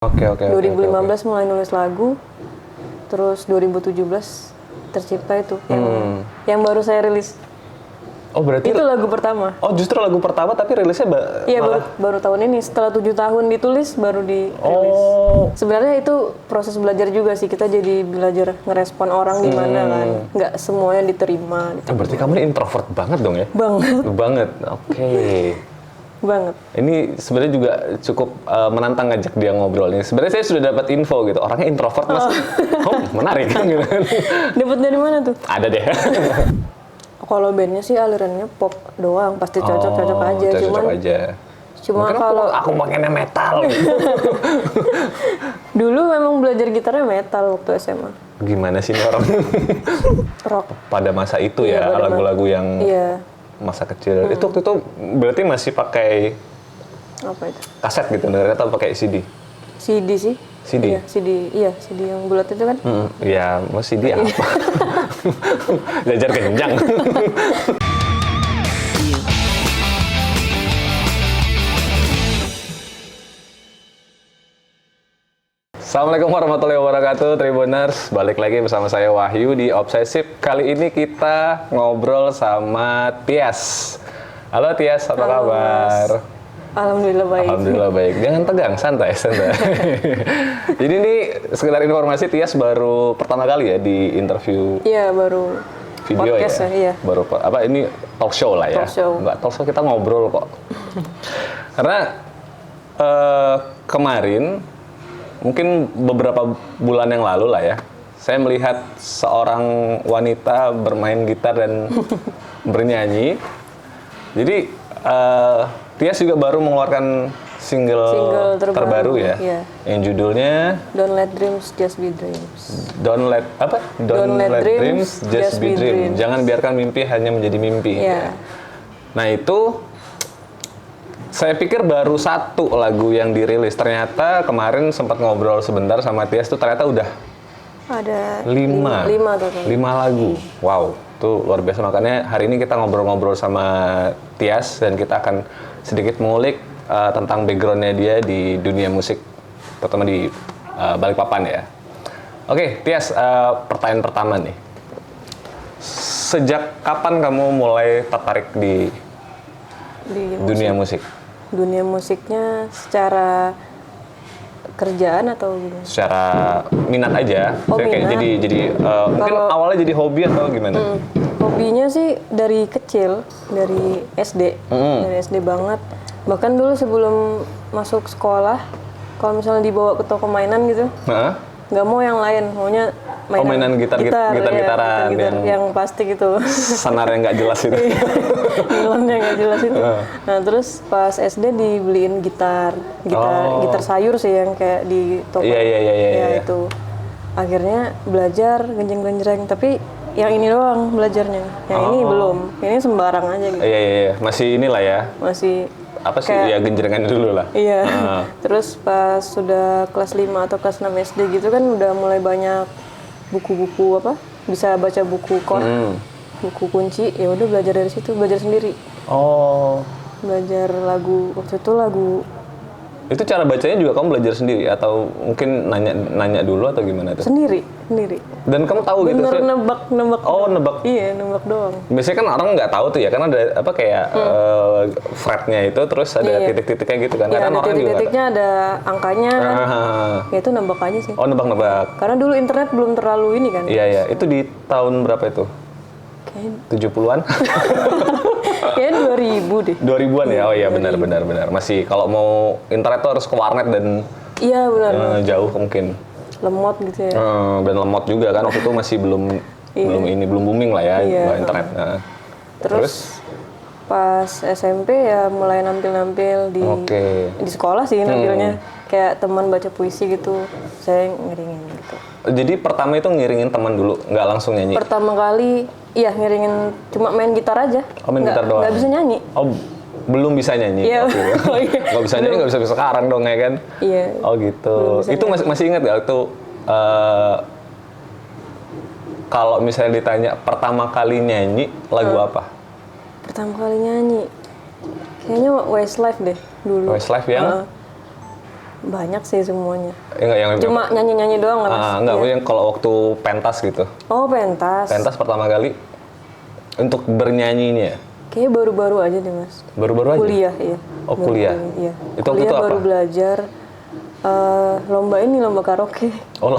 Oke. 2015 mulai nulis lagu, terus 2017 tercipta itu yang baru saya rilis. Oh berarti itu lagu pertama. Oh justru lagu pertama tapi rilisnya Iya malah... baru tahun ini, setelah 7 tahun ditulis baru dirilis. Oh. Sebenarnya itu proses belajar juga sih, kita jadi belajar ngerespon orang gimana kan, nggak semuanya diterima. Berarti kamu ini introvert banget dong ya? Banget. Oke. Banget. Ini sebenarnya juga cukup menantang ngajak dia ngobrol nih. Sebenarnya saya sudah dapat info gitu, orangnya introvert mas. Menarik kan gitu. Dapat dari mana tuh? Ada deh. Kalau bandnya sih alirannya pop doang, pasti cocok aja. Cuma kalau aku pengennya metal. Dulu memang belajar gitarnya metal waktu SMA. Gimana sih ini orang? Rock. Pada masa itu ya, lagu-lagu yang masa kecil. Itu waktu itu berarti masih pakai apa itu? Kaset gitu, atau pakai CD? CD sih. CD? Iya, CD yang bulat itu kan? Iya, mau CD apa? Belajar kencang. Assalamualaikum warahmatullahi wabarakatuh, Tribuners. Balik lagi bersama saya Wahyu di Obsesif. Kali ini kita ngobrol sama Tias. Halo Tias, apa kabar? Mas. Alhamdulillah baik. Alhamdulillah baik. Jangan tegang, santai. Jadi ini sekedar informasi, Tias baru pertama kali ya di interview. Iya, baru video podcast ya. Iya. Baru apa ini talk show lah ya. Talk show. Enggak talk show, kita ngobrol kok. Karena kemarin mungkin beberapa bulan yang lalu lah ya, saya melihat seorang wanita bermain gitar dan bernyanyi. Jadi Tias juga baru mengeluarkan single terbaru ya, yang judulnya Don't Let Dreams Just Be Dreams. Don't let dreams just be dreams. Jangan biarkan mimpi hanya menjadi mimpi. Yeah. Nah itu saya pikir baru satu lagu yang dirilis. Ternyata kemarin sempat ngobrol sebentar sama Tias tuh ternyata udah ada 5 lagu. Wow, itu luar biasa. Makanya hari ini kita ngobrol-ngobrol sama Tias dan kita akan sedikit mengulik tentang background-nya dia di dunia musik, terutama di Balikpapan ya. Oke, Tias, pertanyaan pertama nih. Sejak kapan kamu mulai tertarik di dunia musik? Dunia musiknya secara kerjaan atau gimana? Secara minat aja. Minat. Jadi mungkin awalnya jadi hobi atau gimana? Hobinya sih dari kecil, dari SD. Dari SD banget. Bahkan dulu sebelum masuk sekolah, kalau misalnya dibawa ke toko mainan gitu, nggak mau yang lain, maunya mainan gitar-gitaran yang plastik itu. Senar yang nggak jelas itu. Nilonnya nggak jelas itu. Nah terus pas SD dibeliin gitar sayur sih yang kayak di toko. Iya. Itu. Akhirnya belajar genjreng-genjreng, tapi yang ini doang belajarnya. Yang ini belum. Ini sembarang aja gitu. Iya. Masih inilah ya. Masih apa sih ya, genjrengan dulu lah. Iya. Terus pas sudah kelas 5 atau kelas 6 SD gitu kan udah mulai banyak buku-buku bisa baca buku chord, buku kunci, ya udah belajar dari situ, belajar sendiri. Belajar lagu, waktu itu lagu. Itu cara bacanya juga kamu belajar sendiri atau mungkin nanya dulu atau gimana tuh? Sendiri. Dan kamu tahu gitu sih? Bener nebak. Oh, nebak. Iya, nebak doang. Biasanya kan orang nggak tahu tuh ya, karena ada fretnya itu terus ada titik-titiknya gitu kan. Iya, ada titik-titiknya, ada angkanya kan. Ya itu nebak aja sih. Oh, nebak. Karena dulu internet belum terlalu ini kan. Iya. Itu di tahun berapa itu? Kayaknya 70-an? Kayaknya 2000 deh. 2000-an ya? Oh iya, benar. Masih kalau mau internet tuh harus ke warnet dan jauh mungkin. Lemot gitu ya. Dan lemot juga kan, waktu itu masih belum booming lah ya internet. Terus pas SMP ya mulai nampil-nampil di sekolah sih nampilnya. Kayak teman baca puisi gitu, saya ngiringin gitu. Jadi pertama itu ngiringin teman dulu, nggak langsung nyanyi? Pertama kali, iya ngiringin, cuma main gitar aja. Oh, main gitar doang? Nggak bisa nyanyi. Oh, belum bisa nyanyi? Iya. Nggak bisa nyanyi, nggak bisa sekarang dong ya kan? Iya. Oh gitu. Itu masih ingat nggak itu? Kalau misalnya ditanya pertama kali nyanyi, lagu apa? Pertama kali nyanyi? Kayaknya Westlife deh, dulu. Westlife yang? Banyak sih semuanya. Enggak yang Cuma nyanyi-nyanyi doang lah, Mas. enggak Iya. yang kalau waktu pentas gitu. Oh, pentas. Pentas pertama kali untuk bernyanyinya. Kayaknya baru-baru aja deh, Mas. Baru-baru aja. Kuliah, iya. Oh, kuliah. Iya. Itu waktu kuliah itu baru apa? belajar lomba karaoke. Oh,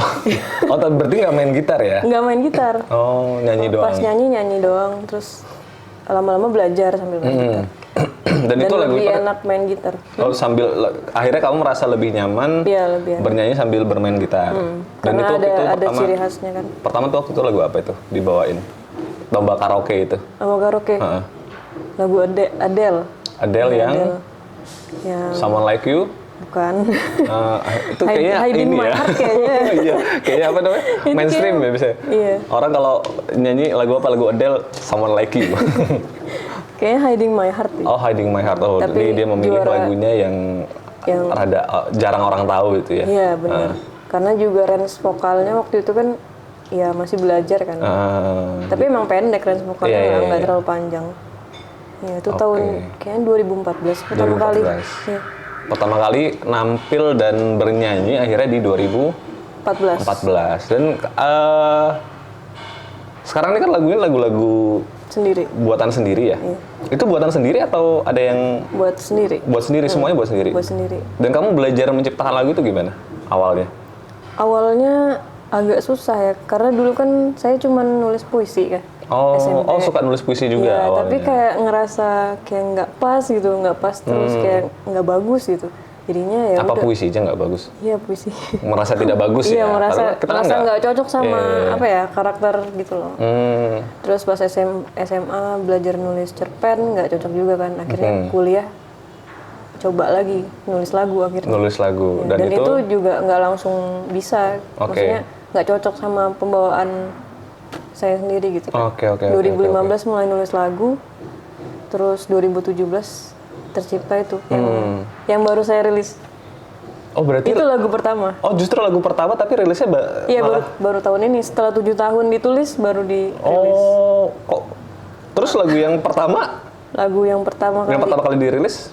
oh berarti nggak main gitar ya? Nggak main gitar. Oh, nyanyi doang. Pas nyanyi doang, terus lama-lama belajar sambil main gitar. Dan itu lagu lebih enak main gitar. Oh, sambil akhirnya kamu merasa lebih nyaman Iya, lebih enak. bernyanyi sambil bermain gitar. Dan Karena itu waktu itu ada pertama, ciri khasnya kan. pertama tuh waktu itu lagu apa itu dibawain? Lomba karaoke itu. Lomba karaoke. Heeh. Lagu Adele. Adele yang Yang Someone Like You. bukan. Itu kayaknya Hiding ini My ya. Heart kayaknya. Iya, kayaknya apa namanya? Itu Mainstream kayak- ya bisa. Iya. Orang kalau nyanyi lagu apa? Lagu Adele, Someone Like You. Kayaknya Hiding My Heart. Oh, Hiding My Heart. Oh, Tapi jadi dia memilih juara- lagunya yang rada jarang orang tahu gitu ya. Iya, benar. Karena juga range vokalnya waktu itu kan ya masih belajar kan. Tapi emang pendek range vokalnya, Iya, iya, nggak iya. terlalu panjang. Ya, itu tahun kayaknya 2014 pertama kali. 2014. Iya, Pertama kali nampil dan bernyanyi akhirnya di 2014. 14 Dan sekarang ini kan lagunya lagu-lagu sendiri. buatan sendiri ya. Itu buatan sendiri atau ada yang Buat sendiri. buat sendiri? Semuanya buat sendiri. Buat sendiri. Dan kamu belajar menciptakan lagu itu gimana awalnya? Awalnya agak susah ya, karena dulu kan saya cuma nulis puisi kan. Oh, SMP. oh suka nulis puisi juga Iya, awalnya. tapi kayak ngerasa kayak nggak pas gitu, nggak pas terus kayak nggak bagus gitu. Jadinya ya apa udah. puisi aja nggak bagus? Iya, puisi. Merasa tidak bagus Iya, ya? merasa Padahal kita kan merasa nggak cocok sama Iya. apa ya karakter gitu loh. Terus pas SMA belajar nulis cerpen nggak cocok juga kan. Akhirnya kuliah coba lagi nulis lagu akhirnya. Nulis lagu. Ya, Dan, itu juga nggak langsung bisa. Oke. Maksudnya nggak cocok sama pembawaan saya sendiri gitu kan. Oke, 2015 mulai nulis lagu, terus 2017 tercipta itu yang baru saya rilis. Oh berarti Itu lagu pertama. oh justru lagu pertama tapi rilisnya Iya, malah baru tahun ini. Setelah 7 tahun ditulis baru dirilis. oh kok terus lagu yang pertama Lagu yang pertama kali dirilis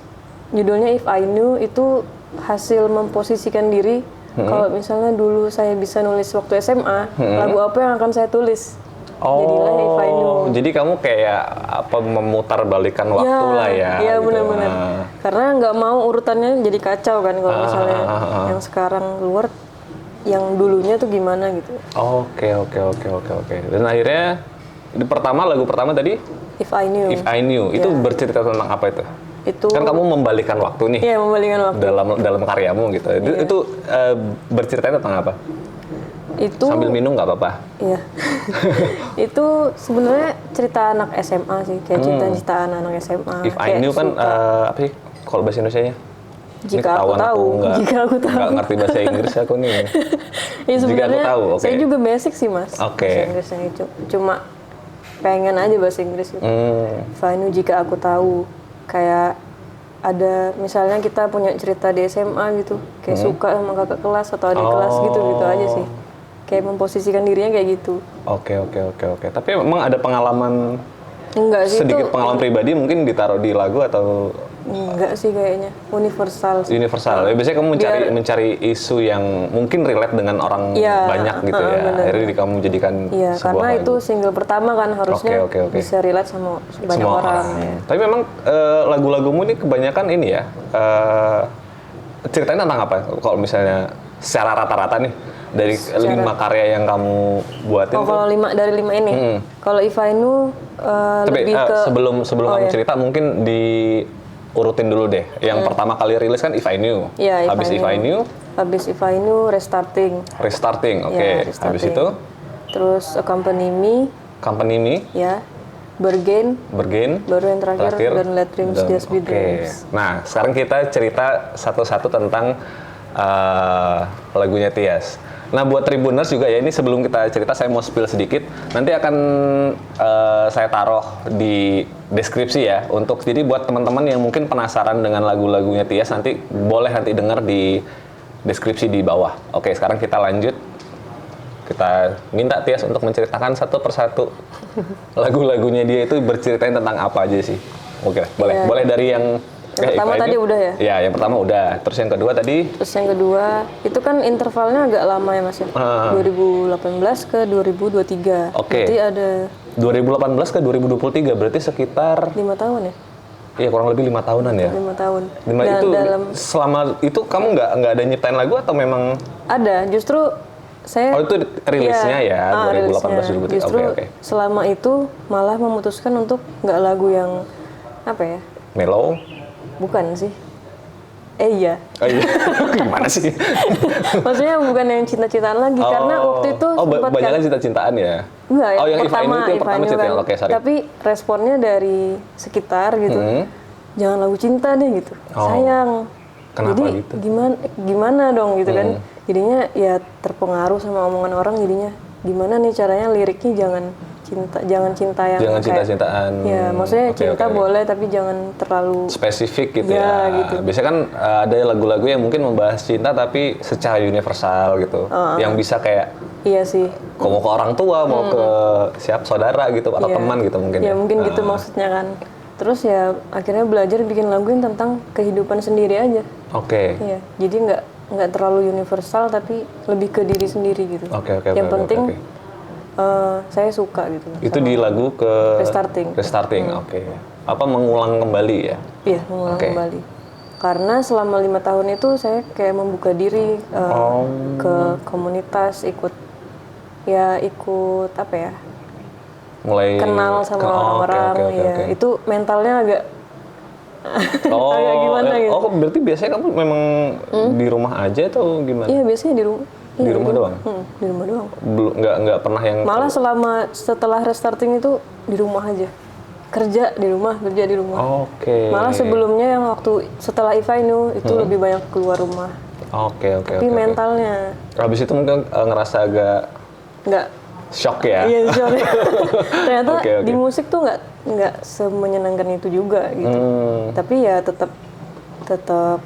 judulnya If I Knew, itu hasil memposisikan diri. Kalau misalnya dulu saya bisa nulis waktu SMA, lagu apa yang akan saya tulis? Jadilah If I Knew. jadi kamu kayak apa memutar balikan waktu lah ya Iya, gitu. benar-benar. Karena nggak mau urutannya jadi kacau kan kalau misalnya yang sekarang keluar, yang dulunya tuh gimana gitu. Oke. Dan akhirnya lagu pertama tadi If I Knew. If I Knew itu bercerita tentang apa itu? Itu Kan kamu membalikan waktu nih iya, membalikan waktu. dalam karyamu gitu. Itu berceritanya tentang apa? Itu Sambil minum nggak apa-apa. iya. Itu sebenarnya cerita anak SMA sih, kayak cerita anak SMA. If I Kayak Knew kan suka. apa sih kalau bahasa Indonesianya? Jika aku tahu, jika aku tahu. Nggak ngerti bahasa Inggris aku nih. Ya Jika aku sebenarnya tahu, oke. saya juga basic sih mas. Oke. Bahasa Inggrisnya itu cuma pengen aja bahasa Inggris gitu. If I knew, jika aku tahu, kayak ada misalnya kita punya cerita di SMA gitu, kayak suka sama kakak kelas atau adik kelas gitu aja sih. Kayak memposisikan dirinya kayak gitu. Oke. Tapi memang ada pengalaman Enggak sih, sedikit itu pengalaman pribadi mungkin ditaruh di lagu atau enggak sih kayaknya universal sih. universal. Ya, biasanya kamu mencari isu yang mungkin relate dengan orang Iya, banyak gitu ya. benar. Akhirnya kamu jadikan Iya, sebuah karena lagu. itu single pertama kan harusnya Oke. bisa relate sama banyak Semua orang. Ya. Tapi memang lagu-lagumu ini kebanyakan ini ya, ceritanya tentang apa? Kalau misalnya secara rata-rata nih, dari 5 karya yang kamu buatin Oh, tuh, kalau dari 5 ini, kalau If I Knew tapi lebih ke sebelum kamu iya. cerita mungkin diurutin dulu deh. Yang pertama kali rilis kan If I Knew. Iya, Habis If I Knew, Habis If I Knew, Restarting. Restarting. Oke. Ya, Habis Restarting. itu Terus Accompany Me, Company Me, ya, Bergain, Bergain, baru yang terakhir, dan Let Dreams Just Be Oke. Dreams. Nah, sekarang kita cerita satu-satu tentang lagunya Tias. Nah, buat Tribuners juga ya, ini sebelum kita cerita saya mau spill sedikit. Nanti akan saya taruh di deskripsi ya, untuk jadi buat teman-teman yang mungkin penasaran dengan lagu-lagunya Tias, nanti boleh dengar di deskripsi di bawah. Oke, sekarang kita lanjut. Kita minta Tias untuk menceritakan satu persatu lagu-lagunya dia itu berceritain tentang apa aja sih. Oke, boleh. Iya. Boleh dari yang Yang pertama IPA tadi ini- udah ya? Ya, yang pertama udah. Terus yang kedua tadi Terus yang kedua, itu kan intervalnya agak lama ya Mas ya? 2018 ke 2023. Oke. Berarti ada 2018 ke 2023, berarti sekitar 5 tahun ya? ya kurang lebih 5 tahunan ya. 5 tahun. Lima Dan itu dalam selama itu kamu nggak ada nyiptain lagu atau memang ada, justru saya oh itu rilisnya ya 2018 rilisnya. 2023. Justru Oke. selama itu malah memutuskan untuk nggak lagu yang apa ya? Mellow. Bukan sih. Iya. Oh iya. Gimana sih? Maksudnya bukan yang cinta-cintaan lagi karena waktu itu sempat banyak kan kan cinta-cintaan ya. enggak, Oh yang Iva ini itu yang Iva pertama ini cinta. kan. Oke, sorry. Tapi responnya dari sekitar gitu. Jangan lagu cinta deh gitu. Oh. Sayang. Kenapa Jadi gitu? gimana dong gitu kan. Jadinya ya terpengaruh sama omongan orang jadinya gimana nih caranya liriknya jangan cinta yang Jangan kayak- cinta-cintaan. Ya, maksudnya Oke, cinta oke. boleh tapi jangan terlalu Spesifik gitu Ya, ya. gitu. Biasanya kan ada lagu-lagu yang mungkin membahas cinta tapi secara universal gitu. Yang bisa kayak iya sih. kok mau ke orang tua, mau ke saudara gitu atau Iya. teman gitu mungkin Ya mungkin gitu maksudnya kan. Terus ya akhirnya belajar bikin lagu yang tentang kehidupan sendiri aja. Oke. Iya. Jadi nggak terlalu universal tapi lebih ke diri sendiri gitu. Oke. Yang oke, penting oke. saya suka gitu. Itu di lagu ke Restarting. Restarting, oke. Apa mengulang kembali ya? Iya, mengulang Oke. kembali. Karena selama 5 tahun itu saya kayak membuka diri ke komunitas, ikut apa ya? Mulai Kenal sama oh, orang-orang. oke, Ya, oke. itu mentalnya agak Oh, agak gimana gitu. Oh, berarti biasanya kamu memang di rumah aja atau gimana? Iya, biasanya di rumah. Di rumah doang? Di rumah doang. Belum nggak pernah yang Malah setelah restarting itu di rumah aja. Kerja di rumah. Oke. Malah sebelumnya yang waktu setelah Ivainu itu lebih banyak keluar rumah. Oke. Tapi mentalnya Habis itu mungkin ngerasa agak nggak. shock ya. Iya, sorry. Ternyata Oke. di musik tuh nggak semenyenangkan itu juga gitu. Tapi ya tetap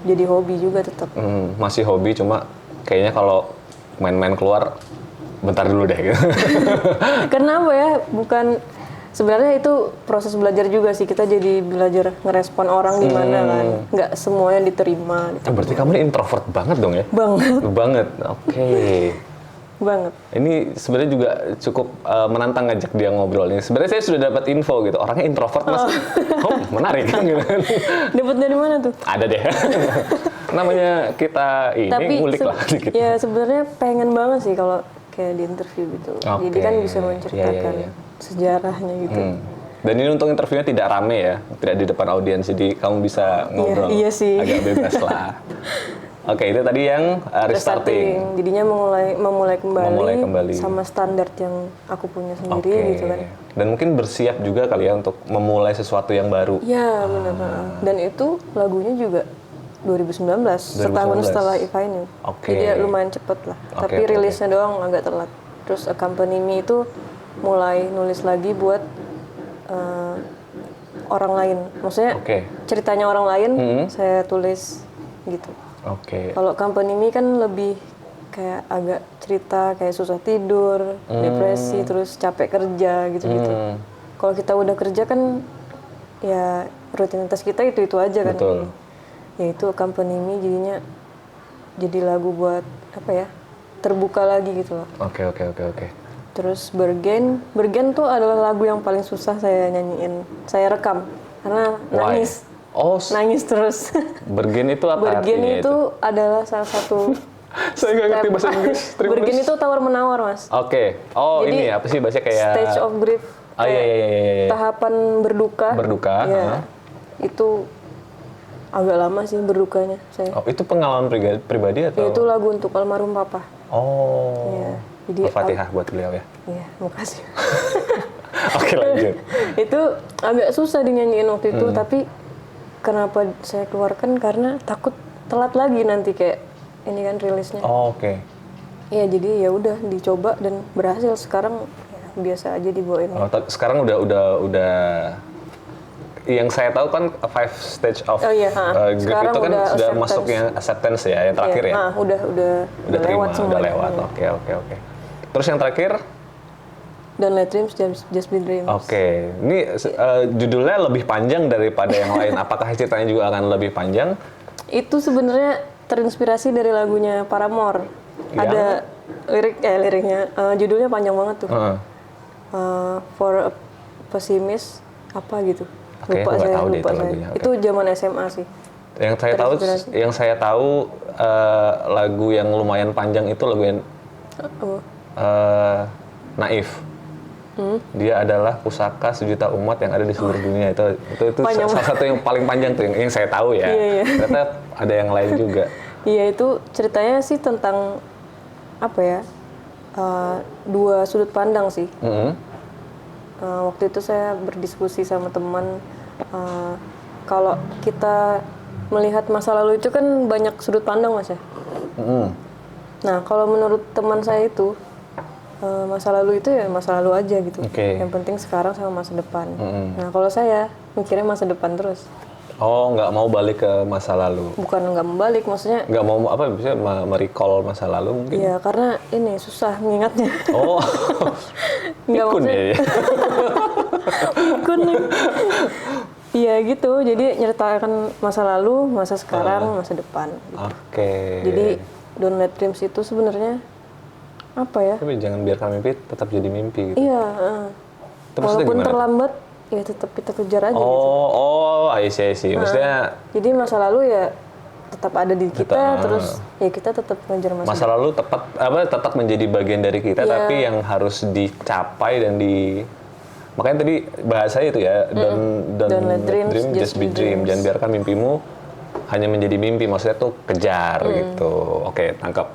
jadi hobi juga tetap. Masih hobi cuma kayaknya kalau main-main keluar bentar dulu deh gitu. Kenapa ya? Bukan sebenarnya itu proses belajar juga sih. Kita jadi belajar ngerespon orang gimana kan. Nggak semuanya diterima. Gitu. Berarti kamu ini introvert banget dong ya? Banget, Banget. Oke. banget. Ini sebenarnya juga cukup menantang ngajak dia ngobrol ini. Sebenarnya saya sudah dapat info gitu. Orangnya introvert mas. Oh, menarik kan gitu. Dapat dari mana tuh? Ada deh. Namanya kita ini Tapi ngulik lah dikit. ya sebenarnya pengen banget sih kalau kayak di interview gitu. Jadi kan bisa menceritakan Iya. sejarahnya gitu. Dan ini untuk interviewnya tidak rame ya, tidak di depan audiens, jadi kamu bisa ngobrol iya sih. agak bebas lah. Oke, itu tadi yang restarting. Jadinya memulai Memulai kembali. sama standar yang aku punya sendiri Oke. gitu kan. Dan mungkin bersiap juga kali ya untuk memulai sesuatu yang baru. Ya benar. Dan itu lagunya juga 2019, setahun setelah Ivainu. Oke. Jadi ya lumayan cepet lah. Oke, Tapi rilisnya doang agak telat. Terus Accompany Me itu mulai nulis lagi buat orang lain. Maksudnya Oke. ceritanya orang lain saya tulis gitu. Oke. Kalau Company Me kan lebih kayak agak cerita kayak susah tidur, depresi, terus capek kerja gitu-gitu. Kalau kita udah kerja kan ya rutinitas kita itu aja kan. Betul. Ya itu Company Me jadinya jadi lagu buat apa ya? Terbuka lagi gitu loh. Oke. Terus Bergen tuh adalah lagu yang paling susah saya nyanyiin. Saya rekam karena Why? nangis. Oh, Nangis terus. Bergen itu apa Bergen artinya itu adalah salah satu Saya nggak ngerti bahasa Inggris. Bergen itu tawar-menawar, Mas. Oke. Oh, Jadi, ini apa sih bahasa kayak Stage of grief. Oh iya. Tahapan berduka. Berduka, Ya. Itu agak lama sih berdukanya saya. Oh, itu pengalaman pribadi atau? Itu lagu untuk almarhum papa. Oh. Ya. Jadi Al-Fatihah buat beliau ya. Iya, makasih. Oke, lanjut. Itu agak susah dinyanyiin waktu itu, tapi kenapa saya keluarkan karena takut telat lagi nanti kayak ini kan rilisnya. Oh, oke. Iya, jadi ya udah dicoba dan berhasil. Sekarang ya, biasa aja dibawain. Oh, sekarang udah yang saya tahu kan 5 stage of Oh iya, grief sekarang itu kan udah sudah acceptance. masuknya acceptance ya, yang terakhir ya. Udah Udah terima, lewat semua. udah lewat. Oke. Terus yang terakhir Don't Let Dreams, Just Be Dreams. Oke, ini judulnya lebih panjang daripada yang lain. Apakah ceritanya juga akan lebih panjang? Itu sebenarnya terinspirasi dari lagunya Paramore. Ada liriknya, judulnya panjang banget tuh. For a Pessimist, apa gitu. Oke, Lupa aku nggak saya, tahu deh lupa itu saya. lagunya. Oke. Itu zaman SMA sih. Yang saya tahu lagu yang lumayan panjang itu lagu yang Naif. Dia adalah pusaka sejuta umat yang ada di seluruh dunia. Itu salah satu yang paling panjang tuh yang saya tahu ya. Iya. Ternyata ada yang lain juga. Iya, itu ceritanya sih tentang apa ya? Dua sudut pandang sih. Waktu itu saya berdiskusi sama teman, kalau kita melihat masa lalu itu kan banyak sudut pandang, Mas ya. Nah, kalau menurut teman saya itu masa lalu itu ya masa lalu aja gitu. Yang penting sekarang sama masa depan. Nah, kalau saya mikirnya masa depan terus. Oh, nggak mau balik ke masa lalu? Bukan nggak mau balik, maksudnya nggak mau apa? Bisa merecall masa lalu mungkin? Iya, karena ini susah mengingatnya. Oh, pikun ya? Pikun nih. Iya gitu, jadi nyeritakan masa lalu, masa sekarang, masa depan. Gitu. Oke. Jadi Don't Let Dreams itu sebenarnya apa ya? Tapi jangan biarkan mimpi tetap jadi mimpi gitu. Iya. Walaupun gimana? terlambat, ya tetap kita kejar aja gitu. I see. Maksudnya jadi masa lalu ya tetap ada di kita, terus ya kita tetap ngejar masa lalu tetap menjadi bagian dari kita, tapi yang harus dicapai dan makanya tadi bahasa itu ya, don't let dreams, just be dream. Jangan biarkan mimpimu hanya menjadi mimpi, maksudnya tuh kejar gitu. Oke, tangkap.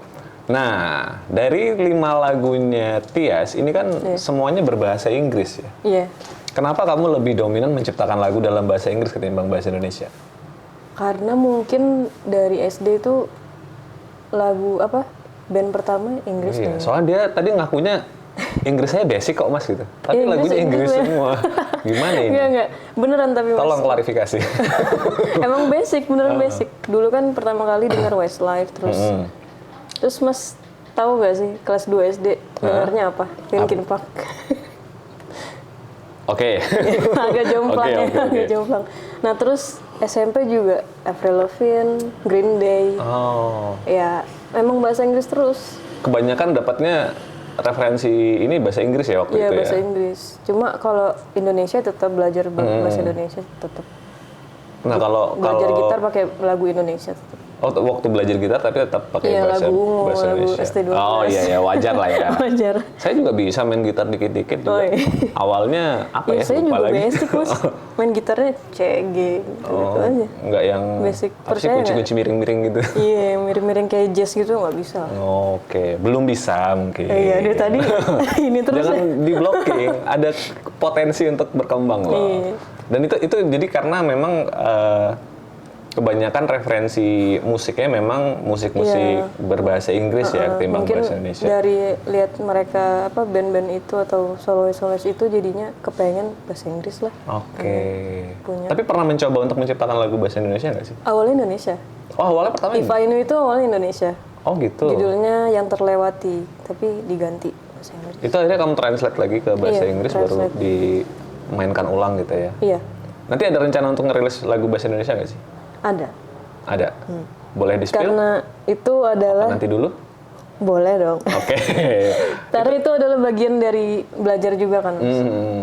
Nah, dari 5 lagunya Tias ini kan semuanya berbahasa Inggris ya. Iya. Kenapa kamu lebih dominan menciptakan lagu dalam bahasa Inggris ketimbang bahasa Indonesia? Karena mungkin dari SD itu lagu band pertama Inggris. Iya, soalnya dia tadi ngakunya Inggrisnya basic kok Mas gitu. Tapi lagunya Inggris semua. Gimana ini? Enggak. Beneran tapi Mas. Tolong klarifikasi. Emang basic, beneran basic. Dulu kan pertama kali dengar Westlife terus Mas tahu gak sih kelas 2 SD dengarnya apa? Linkin Park. Oke. Agak jomplang ya, agak jomplang. Nah terus SMP juga Avril Lavigne, Green Day. Oh. Ya memang bahasa Inggris terus. Kebanyakan dapatnya referensi ini bahasa Inggris ya waktu itu ya? Iya bahasa Inggris. Cuma kalau Indonesia tetap belajar bahasa Indonesia tetap. Nah kalau belajar gitar pakai lagu Indonesia tetap. Oh, waktu belajar gitar tapi tetap pakai bahasa Indonesia. ST12. Oh iya, wajar lah ya. Wajar. Saya juga bisa main gitar dikit-dikit juga. Awalnya apa ya? Saya juga basic Mas. Main gitarnya CG gitu aja. Enggak yang basic. kunci-kunci miring-miring gitu. Iya, miring-miring kayak jazz gitu nggak bisa. Oke, belum bisa mungkin. Iya, dari tadi ini terus. Jangan di blocking, ada potensi untuk berkembang loh. Iya. Dan itu jadi karena memang kebanyakan referensi musiknya memang musik-musik berbahasa Inggris ya ketimbang bahasa Indonesia. Dari lihat mereka band-band itu atau solois-solois itu jadinya kepengen bahasa Inggris lah. Oke. Tapi pernah mencoba untuk menciptakan lagu bahasa Indonesia nggak sih? Awalnya Indonesia. Oh, awalnya pertama If I Knew itu awalnya Indonesia. Oh gitu. Judulnya Yang Terlewati, tapi diganti bahasa Inggris. Itu akhirnya kamu translate lagi ke bahasa Inggris baru dimainkan ulang gitu ya? Iya. Nanti ada rencana untuk ngerilis lagu bahasa Indonesia nggak sih? Ada. Boleh di-spill? Karena itu adalah... Nanti dulu? Boleh dong. Oke. Karena itu adalah bagian dari belajar juga kan.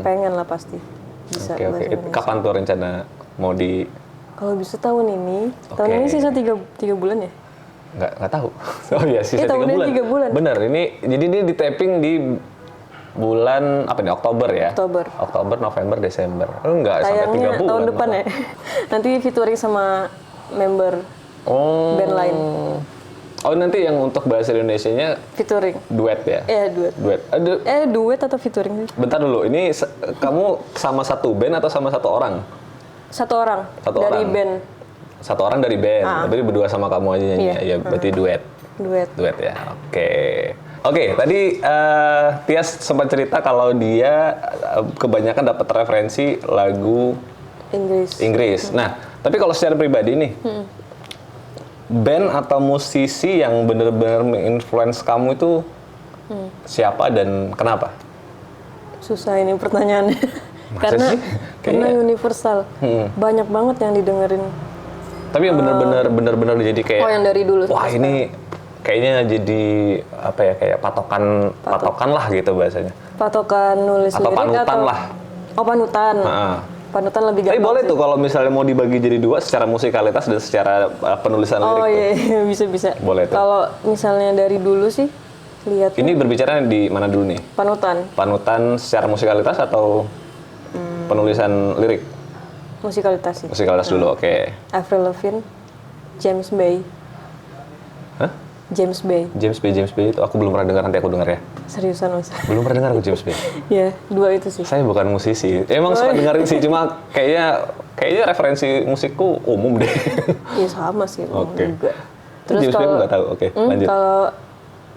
Pengen lah pasti. Bisa Oke. Kapan tuh rencana mau di... Kalau bisa tahun ini. Tahun ini sisa 3 bulan ya? Nggak tahu. Oh iya, sisa 3 bulan. 3 bulan. Bener, jadi ini di taping di bulan apa nih, Oktober ya? Oktober, November, Desember. Enggak sampai 3 bulan. Tahun depan ya. Nanti featuring sama member band lain. Oh, nanti yang untuk bahasa Indonesianya featuring. Duet ya? Iya, duet. Duet atau featuring? Bentar dulu, ini kamu sama satu band atau sama satu orang? Satu orang. Dari band. Satu orang dari band, tapi berdua sama kamu aja nyanyi. Iya, berarti duet. Duet ya. Oke, tadi Tias sempat cerita kalau dia kebanyakan dapat referensi lagu Inggris. Nah, tapi kalau secara pribadi nih, band atau musisi yang benar-benar menginfluence kamu itu siapa dan kenapa? Susah ini pertanyaannya. Masa karena sih? karena Kayaknya- universal. Banyak banget yang didengerin. Tapi yang bener-bener jadi kayak Oh, yang dari dulu wah sampai ini kayaknya jadi apa ya, kayak patokan lah gitu bahasanya. Patokan nulis Atau lirik panutan atau lah. Oh, panutan. Heeh. Panutan lebih Tapi gampang. boleh sih. tuh kalau misalnya mau dibagi jadi dua secara musikalitas dan secara penulisan lirik Oh tuh. iya, bisa. Boleh tuh. Kalau misalnya dari dulu sih lihat Ini berbicara di mana dulu nih? panutan Panutan secara musikalitas atau penulisan lirik? musikalitas sih. Musikalitas dulu, oke. Avril Lavigne, James Bay. Hah? James Bay. James Bay itu aku belum pernah dengar, nanti aku dengar ya. Seriusan Mas. Belum pernah dengar aku James Bay. Ya, dua itu sih. Saya bukan musisi. Emang suka dengerin sih, cuma kayaknya referensi musikku umum deh. Iya sama sih Oke. juga. James Bay aku nggak tahu. Oke, lanjut. Kalau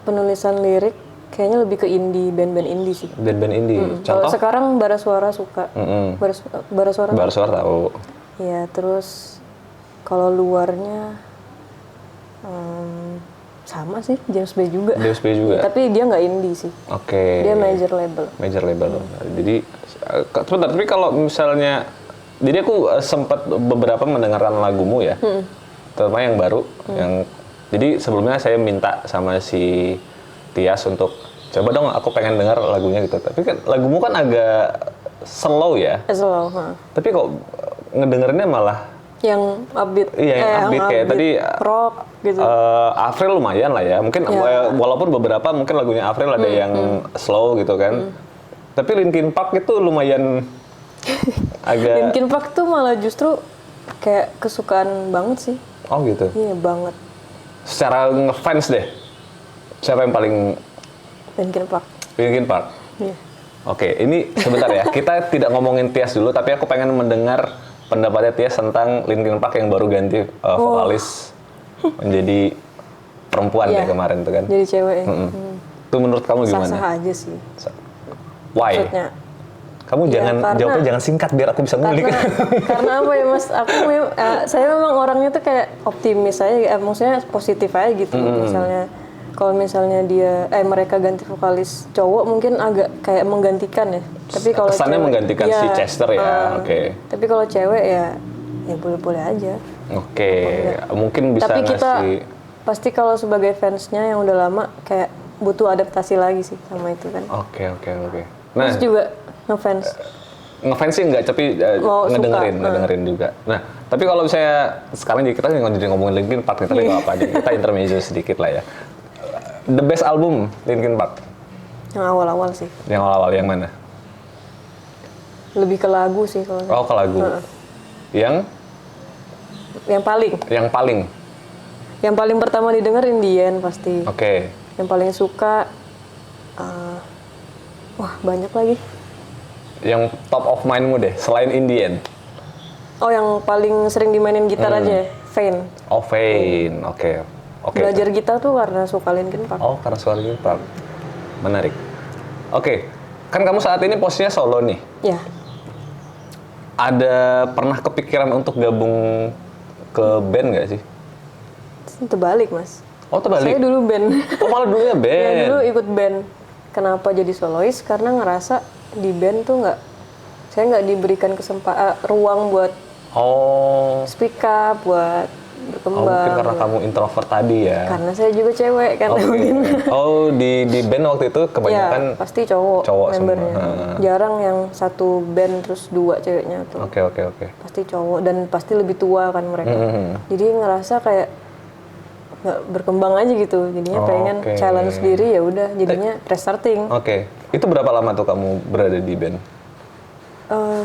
penulisan lirik kayaknya lebih ke indie, band-band indie sih. Band-band indie. Kalau Contoh? sekarang Bara Suara suka. Bara Suara. Bar Suara tahu. Ya, terus kalau luarnya sama sih, James Bay juga. James Bay juga. Tapi dia nggak indie sih. Oke. Dia major label. Major label. Jadi sebentar, tapi kalau misalnya jadi aku sempat beberapa mendengarkan lagumu ya. Terutama yang baru yang jadi sebelumnya saya minta sama si Tias untuk coba dong aku pengen dengar lagunya gitu. Tapi kan lagumu kan agak slow ya. Slow, Tapi kok ngedengerinnya malah yang upbeat. iya yang upbeat kayak tadi rock gitu. Avril lumayan lah ya. Mungkin Ya. walaupun beberapa mungkin lagunya Avril ada yang slow gitu kan. Tapi Linkin Park itu lumayan agak Linkin Park tuh malah justru kayak kesukaan banget sih. oh gitu. Iya banget. Secara ngefans deh. Siapa yang paling Linkin Park. Linkin Park? Iya. Oke, ini sebentar ya. Kita tidak ngomongin Tias dulu, tapi aku pengen mendengar pendapatnya Tias tentang Linkin Park yang baru ganti vokalis menjadi perempuan Iya. ya kemarin tuh kan. Jadi cewek. Itu menurut kamu gimana? Sah-sah aja sih. Why? Maksudnya. Kamu Ya, jangan karena- jawabnya jangan singkat biar aku bisa ngulik. Karena apa ya Mas? Saya memang orangnya tuh kayak optimis aja, maksudnya positif aja gitu. Misalnya kalau misalnya mereka ganti vokalis cowok mungkin agak kayak menggantikan ya. Tapi kalau Kesannya menggantikan si Chester ya. Oke. Tapi kalau cewek ya boleh-boleh aja. Oke, mungkin bisa Tapi kita ngasih pasti kalau sebagai fansnya yang udah lama kayak butuh adaptasi lagi sih sama itu kan. Oke. Nah, Terus juga ngefans. ngefans sih enggak, tapi Oh, ngedengerin juga. Nah, tapi kalau saya sekarang jadi kita ngomongin Linkin Park, tapi nggak apa aja. Kita intermezzo sedikit lah ya. The best album Linkin Park Yang awal-awal sih. yang awal-awal yang mana? Lebih ke lagu sih kalau. Oh, ke lagu. Yang paling. Yang paling pertama didengar Indian pasti. Oke. Yang paling suka, wah banyak lagi. Yang top of mindmu deh, selain Indian. Oh yang paling sering dimainin gitar aja, Vain. Oh, Vain. Oke. Belajar gitar tuh karena suka Linkin Park. Oh, karena suara Linkin Park. Menarik. Oke. Kan kamu saat ini posisinya solo nih. Ya, Ada pernah kepikiran untuk gabung ke band nggak sih? terbalik mas. Oh, terbalik. Saya dulu band. Oh, malah dulunya band. Ya dulu ikut band. Kenapa jadi solois? Karena ngerasa di band tuh saya nggak diberikan ruang buat Oh. speak up, buat Oh, berkembang. mungkin karena kamu introvert tadi ya. Karena saya juga cewek kan Oke. mungkin. Oh, di band waktu itu kebanyakan. Ya, pasti cowok cowok membernya. semua. Jarang yang satu band terus dua ceweknya tuh. Oke. Pasti cowok dan pasti lebih tua kan mereka. Jadi ngerasa kayak nggak berkembang aja gitu. Jadinya pengen Oke. challenge diri ya udah. Jadinya restarting. Oke. Itu berapa lama tuh kamu berada di band?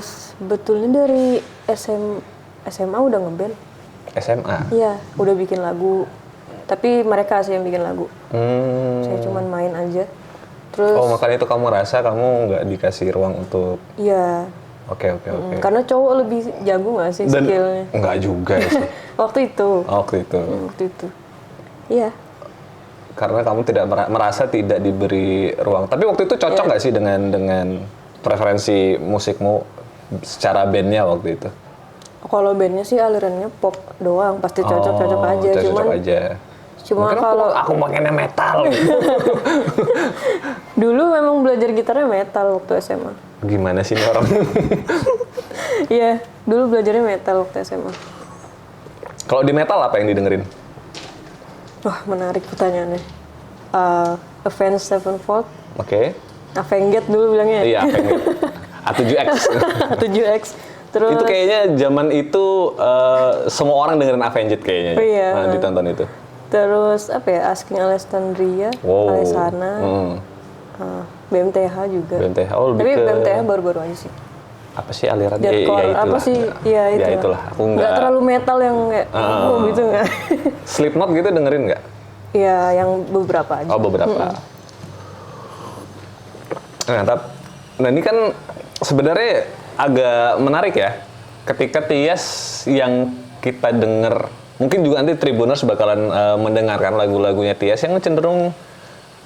Sebetulnya dari SMA udah ngeband. SMA. Iya, udah bikin lagu. Tapi mereka sih yang bikin lagu. Saya cuman main aja. Terus Oh, makanya itu kamu rasa kamu nggak dikasih ruang untuk. iya. Oke. Karena cowok lebih jago nggak sih Dan skillnya? nggak juga sih. Waktu itu. Waktu itu. Waktu itu. Iya. Karena kamu tidak merasa tidak diberi ruang. Tapi waktu itu cocok nggak sih dengan preferensi musikmu secara bandnya waktu itu? Kalau bandnya sih alirannya pop doang, pasti cocok-cocok aja. Cocok aja. Cuma Mungkin kalau aku pengennya metal. Dulu memang belajar gitarnya metal waktu SMA. Gimana sih ini orang? Iya, dulu belajarnya metal waktu SMA. Kalau di metal apa yang didengerin? Wah, menarik pertanyaannya. Avenged Sevenfold, Oke. Avenged dulu bilangnya. Iya, pengen. A7X. 7X. Terus Itu kayaknya zaman itu semua orang dengerin Avenged kayaknya. Oh iya. Nah, ditonton itu. terus apa ya? Asking Alessandria, Wow. Alessana, BMTH juga. BMTH, oh lebih Tapi ke BMTH baru-baru aja sih. apa sih aliran? Deathcore, itulah. apa sih? Iya itu. Ya itulah. Aku Nggak nggak terlalu metal yang kayak gitu nggak. Slipknot gitu dengerin nggak? Iya, yang beberapa aja. Oh beberapa. Nah ini kan sebenarnya agak menarik ya. Ketika Tyas yang kita denger, mungkin juga nanti Tribuners bakalan mendengarkan lagu-lagunya Tyas yang cenderung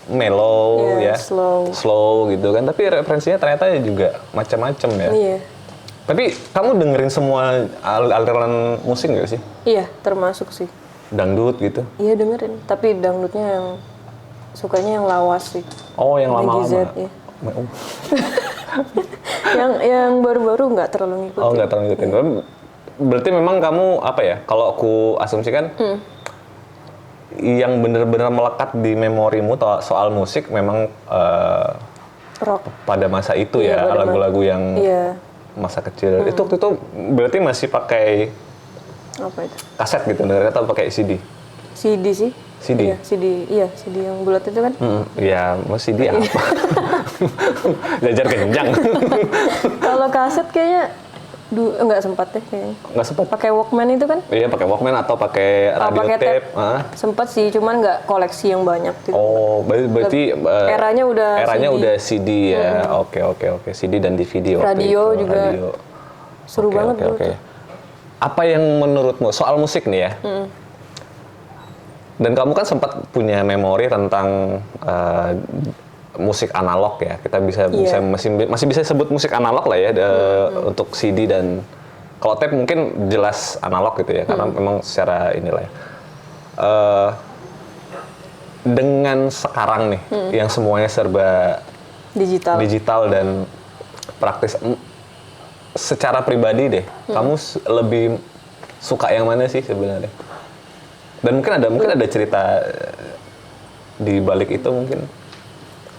mellow Iya, ya, slow gitu kan. Tapi referensinya ternyata juga macam-macam ya. Iya. Tapi kamu dengerin semua aliran musik nggak sih? Iya, termasuk sih. Dangdut gitu? Iya dengerin, tapi dangdutnya yang sukanya yang lawas sih. Oh yang Meggy lama-lama. Z, iya. yang baru-baru nggak terlalu ngikutin. Oh nggak terlalu ngikutin. Berarti memang kamu apa ya? Kalau aku asumsikan yang benar-benar melekat di memorimu soal musik memang Rock. pada masa itu Iya, ya pada lagu-lagu yang Iya. masa kecil. Itu waktu itu berarti masih pakai Apa itu? kaset gitu dengerin atau pakai CD? CD sih. CD? Iya, CD. Iya, CD yang bulat itu kan. Ya, mau CD apa? Belajar kencang. Kalau kaset kayaknya nggak sempat deh kayaknya. Nggak sempat. Pakai Walkman itu kan? Iya, pakai Walkman atau pakai radio pakai tape. Sempat sih, cuman nggak koleksi yang banyak gitu. Oh, berarti Eranya udah eranya CD. udah CD ya. Oke. CD dan DVD waktu Radio itu. juga. Radio. Seru banget dulu tuh. Apa yang menurutmu soal musik nih ya? Dan kamu kan sempat punya memori tentang musik analog ya. Kita bisa masih bisa sebut musik analog lah ya untuk CD dan kalau tape mungkin jelas analog gitu ya karena memang secara inilah ya. Dengan sekarang nih yang semuanya serba digital dan praktis. Secara pribadi deh, kamu lebih suka yang mana sih sebenarnya? Dan mungkin ada cerita di balik itu mungkin.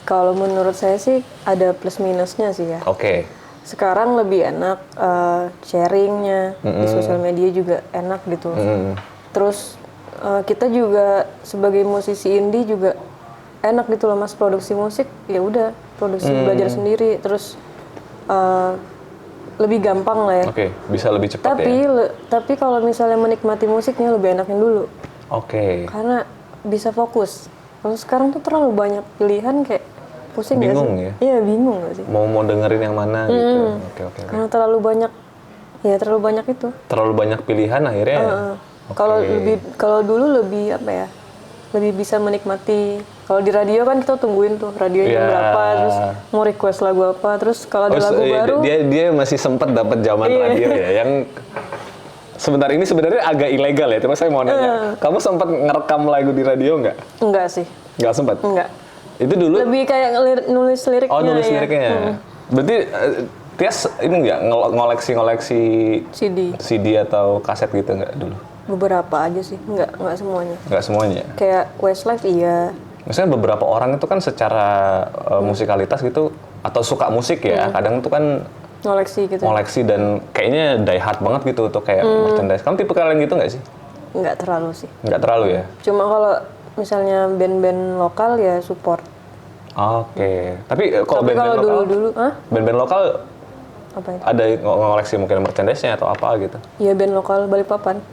Kalau menurut saya sih ada plus minusnya sih ya. Oke. Sekarang lebih enak sharingnya di sosial media juga enak gitu. Terus kita juga sebagai musisi indie juga enak gitu loh mas, produksi musik ya udah produksi belajar sendiri terus lebih gampang lah ya. Oke, bisa lebih cepat Tapi kalau misalnya menikmati musiknya lebih enak yang dulu. Oke. Karena bisa fokus. Kalau sekarang tuh terlalu banyak pilihan kayak pusing nggak sih? Bingung ya? Iya bingung nggak sih? Mau dengerin yang mana gitu. Oke. Karena terlalu banyak itu. Terlalu banyak pilihan akhirnya. Kalau dulu lebih apa ya? Lebih bisa menikmati. Kalau di radio kan kita tungguin tuh radionya jam berapa, terus mau request lagu apa, terus kalau ada lagu baru dia masih sempat dapat zaman radio ya yang sebentar ini sebenarnya agak ilegal ya. Cuma saya mau nanya, kamu sempat ngerekam lagu di radio nggak? Enggak sih. Nggak sempat. Enggak. Itu dulu. Lebih kayak nulis liriknya. Oh nulis ya. liriknya. Berarti Tyas ini nggak ngoleksi CD atau kaset gitu nggak dulu? Beberapa aja sih, enggak semuanya. Nggak semuanya. Kayak Westlife iya. Misalnya beberapa orang itu kan secara musikalitas gitu atau suka musik ya, kadang tuh kan ngoleksi dan kayaknya die hard banget gitu untuk kayak merchandise. Kamu tipe kalian gitu nggak sih? Nggak terlalu sih. Nggak terlalu ya? Cuma kalau misalnya band-band lokal ya support. Oke. Tapi kalau band-band lokal, dulu, band-band lokal apa itu? ada ngoleksi mungkin merchandise-nya atau apa gitu? Iya band lokal Balikpapan.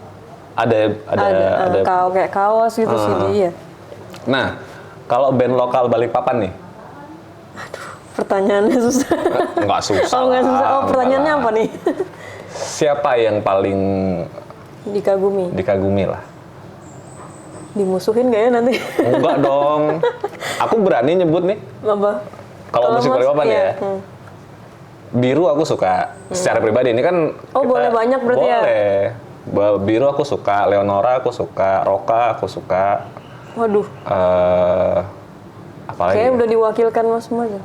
Ada. Kayak kaos gitu sih dia. Nah, kalau band lokal Balikpapan nih? Aduh, pertanyaannya susah. Nggak susah. Oh, nggak susah. Oh, pertanyaannya apa nih? Siapa yang paling dikagumi lah? Dimusuhin nggak ya nanti? Enggak dong. Aku berani nyebut nih. Apa? Kalau musik Balikpapan ya. Biru aku suka. Secara pribadi ini kan. Oh, boleh banyak berarti ya? Boleh. Biru aku suka, Leonora aku suka, Roka aku suka. Waduh. Apalagi? Kayaknya udah diwakilkan Mas semua aja.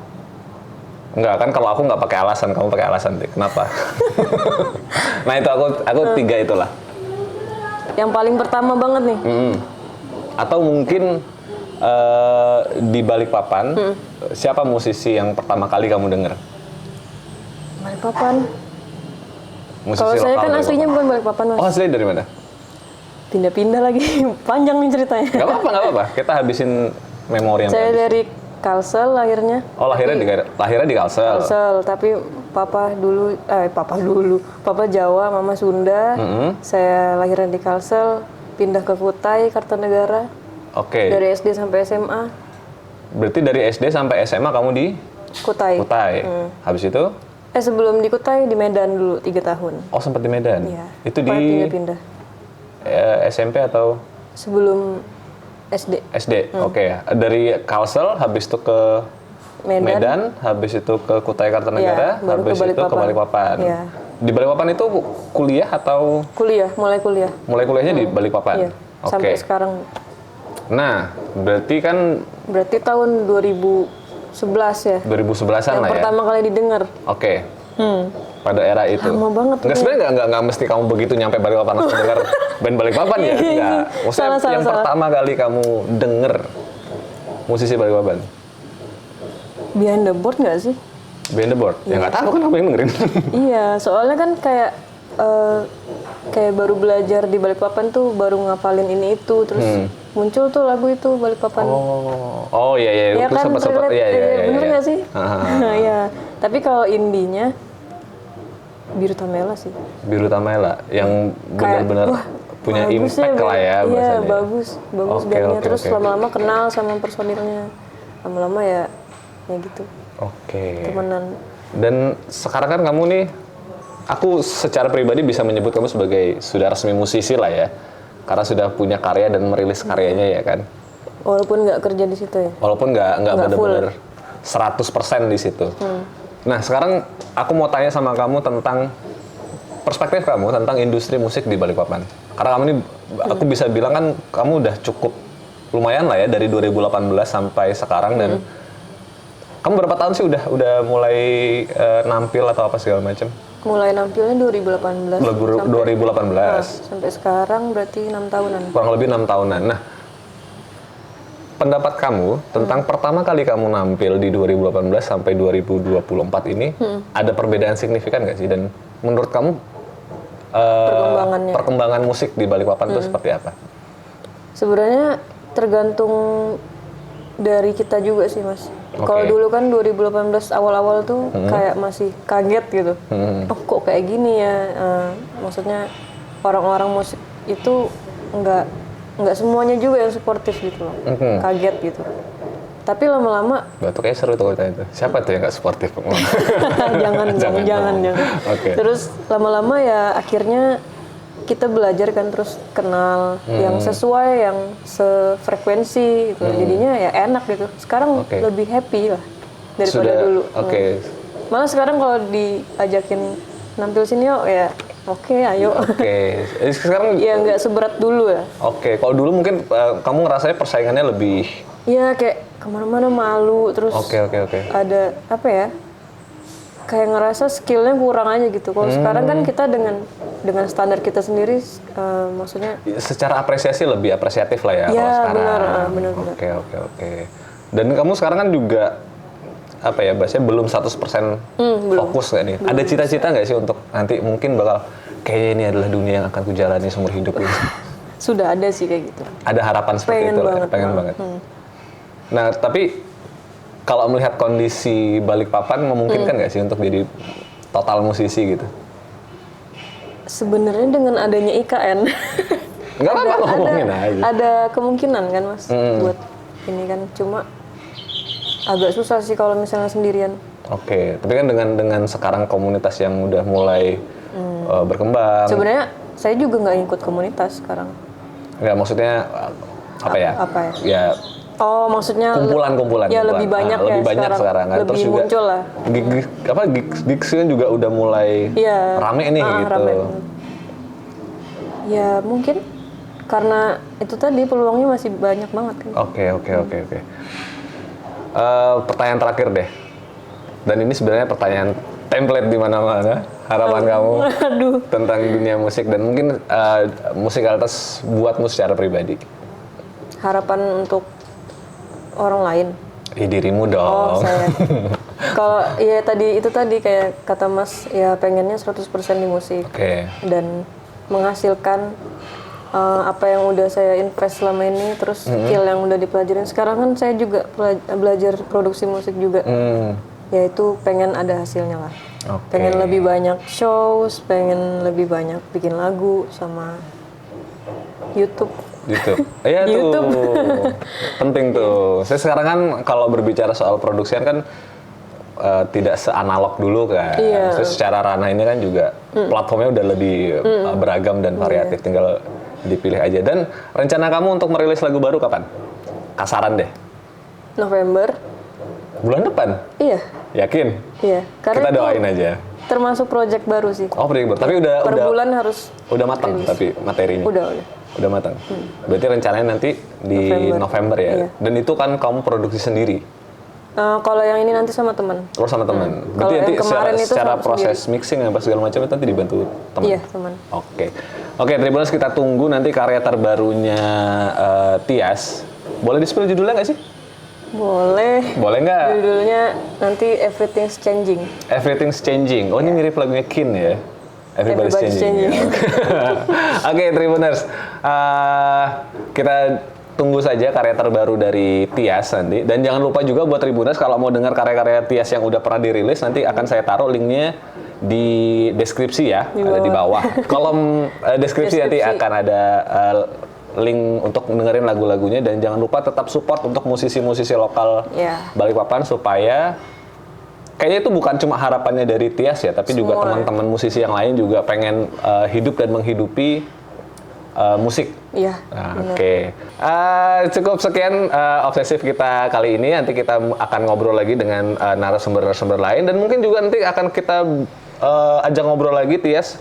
Enggak, kan kalau aku nggak pakai alasan, kamu pakai alasan deh. Kenapa? Nah itu aku 3 itulah. Yang paling pertama banget nih. Atau mungkin di Balikpapan, siapa musisi yang pertama kali kamu denger? Balikpapan. Musisi Kalau saya lokal kan aslinya Balikpapan. bukan Balikpapan Mas. Oh asli dari mana? Pindah-pindah lagi. Panjang nih ceritanya. Gak apa-apa. Kita habisin memori yang Saya tadi. dari Kalsel lahirnya. Oh lahirnya di Kalsel. Kalsel, tapi papa Jawa, mama Sunda. Saya lahirnya di Kalsel, pindah ke Kutai, Kartanegara. Oke. Dari SD sampai SMA, Berarti dari SD sampai SMA kamu di Kutai. Kutai. Habis itu? Sebelum di Kutai di Medan dulu 3 tahun. Oh sempat di Medan. Iya. Itu Pokoknya di pindah-pindah. SMP atau Sebelum SD. SD? Oke. Dari Kalsel habis itu ke Medan, habis itu ke Kutai Kartanegara, Iya, baru habis ke itu ke Balikpapan. Iya. Di Balikpapan itu kuliah atau Mulai kuliah. mulai kuliahnya di Balikpapan? Iya. Sampai Oke. sekarang. Nah, berarti kan Berarti tahun 2011 ya. 2011-an Yang lah ya. pertama kali didengar. Oke. Pada era itu. Lama banget. Nggak, sebenarnya nggak mesti kamu begitu nyampe Balikpapan langsung denger band Balikpapan ya? Enggak. Maksudnya Salah. yang pertama kali kamu denger musisi Balikpapan? Behind the board nggak sih? Behind the board? Ya nggak tahu kan aku yang dengerin. Iya, soalnya kan kayak baru belajar di Balikpapan tuh, baru ngapalin ini itu, terus muncul tuh lagu itu Balikpapan. Oh iya. Ya Itu kan, sempat relate, iya. bener nggak sih? Ah. Iya, tapi kalau indinya Biru Tamela sih. Biru Tamela yang Kayak, benar-benar wah, punya bagus impact lah ya Iya, bahasanya. bagus Oke, bandnya. oke, Terus oke. lama-lama kenal sama personilnya, lama-lama ya gitu, Oke. temenan. Dan sekarang kan kamu nih, aku secara pribadi bisa menyebut kamu sebagai sudah resmi musisi lah ya. Karena sudah punya karya dan merilis karyanya ya kan. Walaupun nggak kerja di situ ya. Walaupun nggak Nggak benar-benar 100% di situ. Nah sekarang aku mau tanya sama kamu tentang perspektif kamu tentang industri musik di Balikpapan. Karena kamu ini, aku bisa bilang kan kamu udah cukup lumayan lah ya dari 2018 sampai sekarang dan kamu berapa tahun sih udah mulai nampil atau apa segala macam? Mulai nampilnya 2018. 2018. Sampai sekarang berarti 6 tahunan. Kurang lebih 6 tahunan. Nah, pendapat kamu tentang pertama kali kamu nampil di 2018 sampai 2024 ini ada perbedaan signifikan nggak sih? Dan menurut kamu perkembangan musik di Balikpapan itu seperti apa? Sebenarnya tergantung dari kita juga sih Mas. Kalau dulu kan 2018 awal-awal tuh kayak masih kaget gitu. Oh kok kayak gini ya? Maksudnya orang-orang musik itu nggak semuanya juga yang suportif gitu loh. Kaget gitu. Tapi lama-lama Batuk kayak seru tuh itu. Siapa tuh yang nggak suportif? jangan. Oke. Terus lama-lama ya akhirnya kita belajar kan, terus kenal yang sesuai, yang sefrekuensi gitu. Jadinya ya enak gitu. Sekarang lebih happy lah daripada dulu. Malah sekarang kalau diajakin nampil sini yuk ya oke, ayo. Jadi sekarang ya nggak seberat dulu ya. Kalau dulu mungkin kamu ngerasanya persaingannya lebih. Iya kayak kemana-mana malu, terus ada apa ya? Kayak ngerasa skillnya kurang aja gitu. Kalau sekarang kan kita dengan standar kita sendiri, maksudnya secara apresiasi lebih apresiatif lah ya kalau sekarang. Benar. Oke. Dan kamu sekarang kan juga apa ya bahasanya belum 100% fokus nggak nih? Ada cita-cita nggak sih untuk nanti mungkin bakal kayaknya ini adalah dunia yang akan kujalani seumur hidup ini? Sudah ada sih kayak gitu. Ada harapan seperti itu lah, pengen banget. Nah tapi kalau melihat kondisi Balikpapan memungkinkan nggak sih untuk jadi total musisi gitu? Sebenarnya dengan adanya IKN nggak apa-apa ngomongin aja. Ada kemungkinan kan Mas buat ini kan, cuma agak susah sih kalau misalnya sendirian. Oke, tapi kan dengan sekarang komunitas yang udah mulai berkembang. Sebenarnya saya juga nggak ikut komunitas sekarang. Nggak, maksudnya apa ya? Apa ya? Ya oh maksudnya kumpulan. Ya lebih banyak lebih banyak sekarang. Lebih terus juga muncul lah. gigs kan juga udah mulai rame nih gitu. Rame. Ya mungkin karena itu tadi peluangnya masih banyak banget kan. Oke. Pertanyaan terakhir deh. Dan ini sebenarnya pertanyaan template di mana-mana. Harapan kamu Aduh. tentang dunia musik dan mungkin musikalitas buatmu secara pribadi. Harapan untuk orang lain. Dirimu Oh, dong. saya. Kalau ya tadi kayak kata Mas, ya pengennya 100% di musik. Oke. Dan menghasilkan apa yang udah saya invest selama ini, terus skill yang udah dipelajarin. Sekarang kan saya juga belajar produksi musik juga. Yaitu pengen ada hasilnya lah. Oke. Pengen lebih banyak shows, pengen lebih banyak bikin lagu sama YouTube. YouTube. Iya tuh. YouTube. Penting tuh. Saya sekarang kan kalau berbicara soal produksian kan tidak se-analog dulu kan. Iya. Terus secara ranah ini kan juga platformnya udah lebih beragam dan variatif. Tinggal dipilih aja. Dan rencana kamu untuk merilis lagu baru kapan? Kasaran deh. November. Bulan depan? Iya. Yakin? Iya. Kita itu doain aja. Termasuk project baru sih. Oh, project baru. Tapi Per bulan harus udah matang tapi materinya. Udah matang. Berarti rencananya nanti di November ya. Iya. Dan itu kan kamu produksi sendiri. Kalau yang ini nanti sama teman. Oh, sama teman. Kalau Berarti yang nanti kemarin itu secara sama proses mixing apa segala macam itu nanti dibantu teman. Iya, teman. Oke, Tribuners, kita tunggu nanti karya terbarunya Tias. Boleh di-spill judulnya nggak sih? Boleh. Boleh nggak? Judulnya nanti Everything's Changing. Everything's Changing. Oh, ini mirip lagunya Kin ya? Everybody's Changing. Oke, Tribuners. Kita tunggu saja karya terbaru dari Tias nanti. Dan jangan lupa juga buat Tribuners, kalau mau dengar karya-karya Tias yang udah pernah dirilis, nanti akan saya taruh linknya di deskripsi ya. Ada di bawah. Kolom deskripsi nanti akan ada link untuk dengerin lagu-lagunya. Dan jangan lupa tetap support untuk musisi-musisi lokal Balikpapan supaya kayaknya itu bukan cuma harapannya dari Tias ya, tapi juga teman-teman musisi yang lain juga pengen hidup dan menghidupi musik. Iya. Oke. Cukup sekian obsesif kita kali ini. Nanti kita akan ngobrol lagi dengan narasumber-narasumber lain dan mungkin juga nanti akan kita ajak ngobrol lagi Tias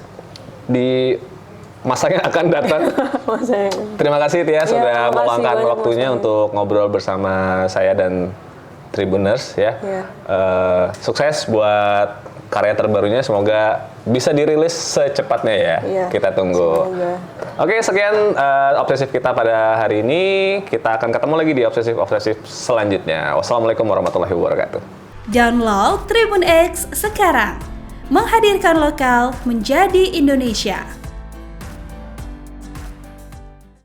di masa yang akan datang. Terima kasih Tias sudah meluangkan waktunya untuk ngobrol bersama saya dan Tribuners ya. Sukses buat karya terbarunya, semoga bisa dirilis secepatnya ya. Kita tunggu. Oke, sekian obsesif kita pada hari ini. Kita akan ketemu lagi di obsesif selanjutnya. Wassalamualaikum warahmatullahi wabarakatuh. Download Tribun X sekarang. Menghadirkan lokal menjadi Indonesia.